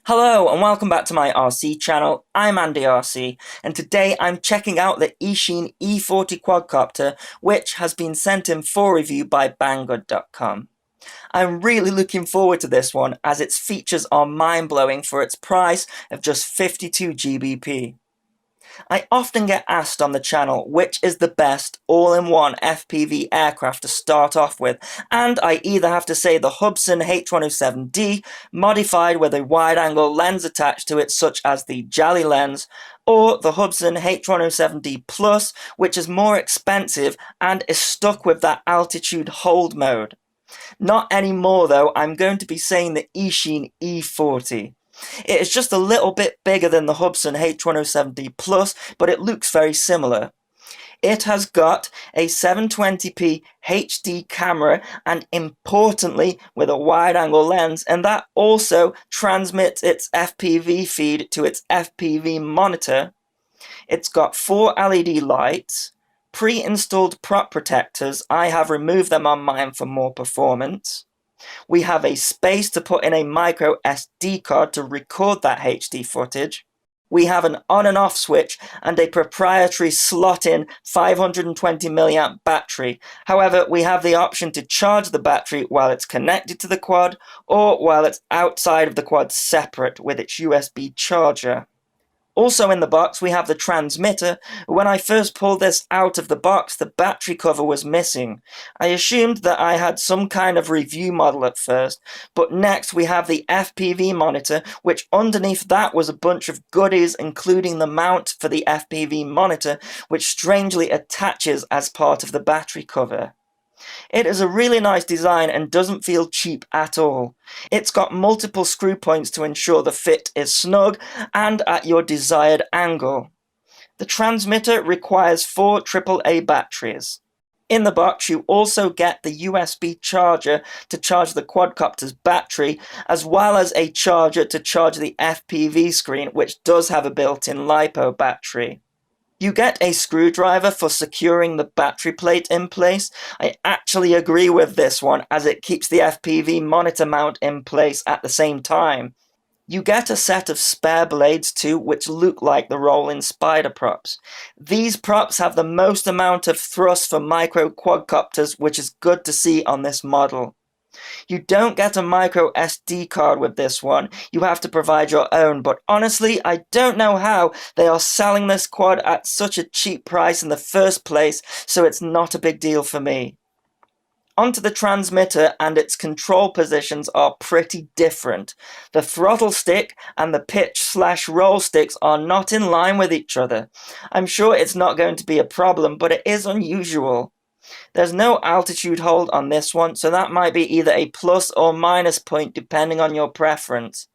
Hello and welcome back to my RC channel. I'm AndyRC and today I'm checking out the Eachine E40 quadcopter, which has been sent in for review by Banggood.com. I'm really looking forward to this one as its features are mind-blowing for its price of just 52 GBP. I often get asked on the channel which is the best all-in-one FPV aircraft to start off with, and I either have to say the Hubsan H107D, modified with a wide-angle lens attached to it such as the Jolly lens, or the Hubsan H107D Plus, which is more expensive and is stuck with that altitude hold mode. Not anymore though, I'm going to be saying the Eachine E40. It is just a little bit bigger than the Hubsan H107D Plus, but it looks very similar. It has got a 720p HD camera and importantly with a wide-angle lens, and that also transmits its FPV feed to its Fpv Monitor. It's got 4 LED lights, pre-installed prop protectors. I have removed them on mine for more performance. We have a space to put in a micro SD card to record that HD footage. We have an on and off switch and a proprietary slot-in 520 mAh battery. However, we have the option to charge the battery while it's connected to the quad or while it's outside of the quad separate with its USB charger. Also in the box we have the transmitter. When I first pulled this out of the box, the battery cover was missing. I assumed that I had some kind of review model at first, but next we have the Fpv monitor, which underneath that was a bunch of goodies, including the mount for the Fpv monitor, which strangely attaches as part of the battery cover. It is a really nice design and doesn't feel cheap at all. It's got multiple screw points to ensure the fit is snug and at your desired angle. The transmitter requires 4 AAA batteries. In the box you also get the USB charger to charge the quadcopter's battery, as well as a charger to charge the FPV screen, which does have a built-in LiPo battery. You get a screwdriver for securing the battery plate in place. I actually agree with this one as it keeps the FPV monitor mount in place at the same time. You get a set of spare blades too, which look like the rolling spider props. These props have the most amount of thrust for micro quadcopters, which is good to see on this model. You don't get a micro SD card with this one, you have to provide your own, but honestly I don't know how they are selling this quad at such a cheap price in the first place, so it's not a big deal for me. Onto the transmitter, and its control positions are pretty different. The throttle stick and the pitch/roll sticks are not in line with each other. I'm sure it's not going to be a problem, but it is unusual. There's no altitude hold on this one, so that might be either a plus or minus point depending on your preference.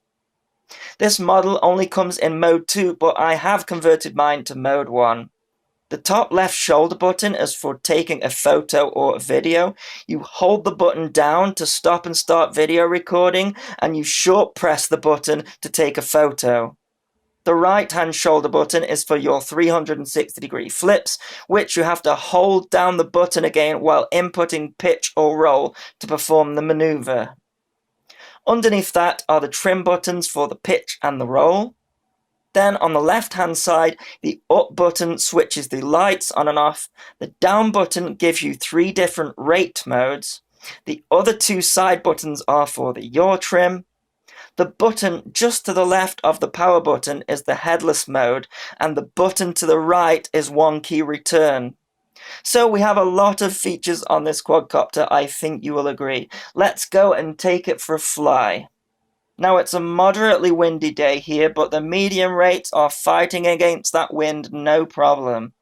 This model only comes in mode 2, but I have converted mine to mode 1. The top left shoulder button is for taking a photo or a video. You hold the button down to stop and start video recording, and you short press the button to take a photo. The right-hand shoulder button is for your 360-degree flips, which you have to hold down the button again while inputting pitch or roll to perform the maneuver. Underneath that are the trim buttons for the pitch and the roll. Then on the left-hand side, the up button switches the lights on and off. The down button gives you 3 different rate modes. The other 2 side buttons are for the yaw trim. The button just to the left of the power button is the headless mode, and the button to the right is 1 key return. So we have a lot of features on this quadcopter, I think you will agree. Let's go and take it for a fly. Now it's a moderately windy day here, but the medium rates are fighting against that wind no problem.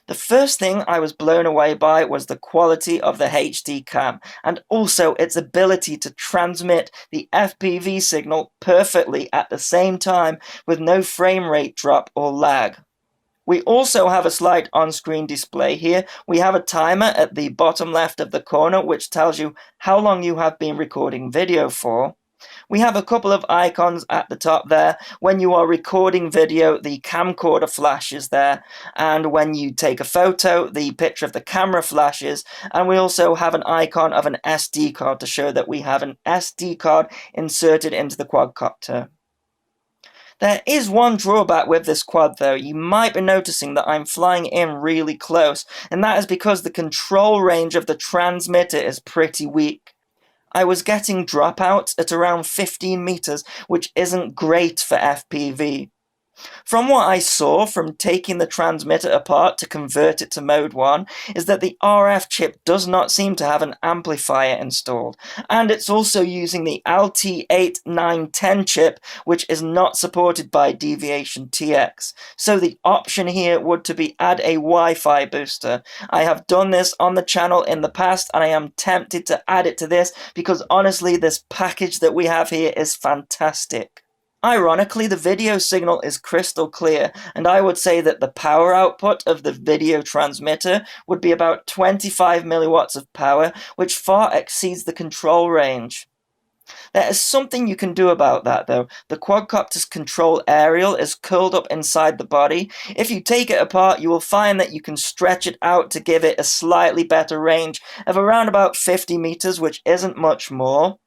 The first thing I was blown away by was the quality of the HD cam, and also its ability to transmit the FPV signal perfectly at the same time with no frame rate drop or lag. We also have a slight on-screen display here. We have a timer at the bottom left of the corner which tells you how long you have been recording video for. We have a couple of icons at the top there. When you are recording video, the camcorder flashes there, and when you take a photo, the picture of the camera flashes, and we also have an icon of an SD card to show that we have an SD card inserted into the quadcopter. There is one drawback with this quad though. You might be noticing that I'm flying in really close, and that is because the control range of the transmitter is pretty weak. I was getting dropouts at around 15 meters, which isn't great for FPV. From what I saw from taking the transmitter apart to convert it to mode 1, is that the RF chip does not seem to have an amplifier installed, and it's also using the LT8910 chip, which is not supported by Deviation TX. So the option here would to be add a Wi-Fi booster. I have done this on the channel in the past, and I am tempted to add it to this because honestly this package that we have here is fantastic. Ironically, the video signal is crystal clear, and I would say that the power output of the video transmitter would be about 25 milliwatts of power, which far exceeds the control range. There is something you can do about that though. The quadcopter's control aerial is curled up inside the body. If you take it apart, you will find that you can stretch it out to give it a slightly better range of around about 50 meters, which isn't much more.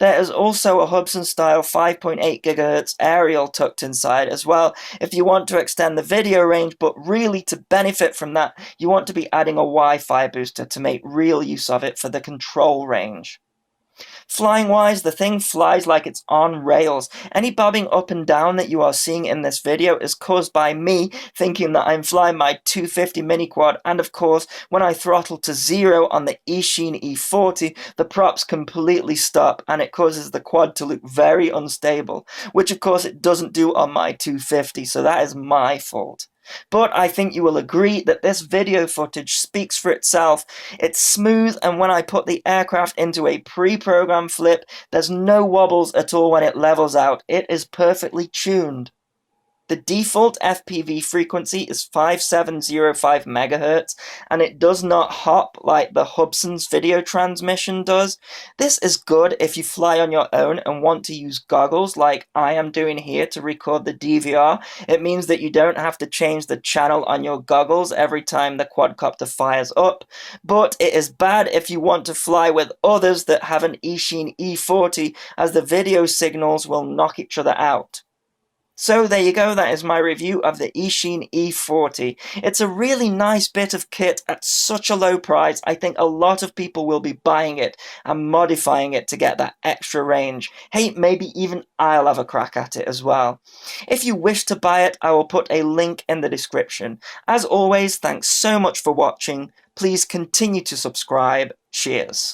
There is also a Hubsan-style 5.8 GHz aerial tucked inside as well if you want to extend the video range, but really to benefit from that, you want to be adding a Wi-Fi booster to make real use of it for the control range. Flying-wise, the thing flies like it's on rails. Any bobbing up and down that you are seeing in this video is caused by me thinking that I'm flying my 250 mini quad, and of course, when I throttle to 0 on the Eachine E40, the props completely stop, and it causes the quad to look very unstable, which of course it doesn't do on my 250, so that is my fault. But I think you will agree that this video footage speaks for itself. It's smooth, and when I put the aircraft into a pre-programmed flip, there's no wobbles at all when it levels out. It is perfectly tuned. The default FPV frequency is 5705 MHz, and it does not hop like the Hubsan's video transmission does. This is good if you fly on your own and want to use goggles like I am doing here to record the DVR. It means that you don't have to change the channel on your goggles every time the quadcopter fires up, but it is bad if you want to fly with others that have an Eachine E40, as the video signals will knock each other out. So there you go, that is my review of the Eachine E40. It's a really nice bit of kit at such a low price. I think a lot of people will be buying it and modifying it to get that extra range. Hey, maybe even I'll have a crack at it as well. If you wish to buy it, I will put a link in the description. As always, thanks so much for watching. Please continue to subscribe. Cheers.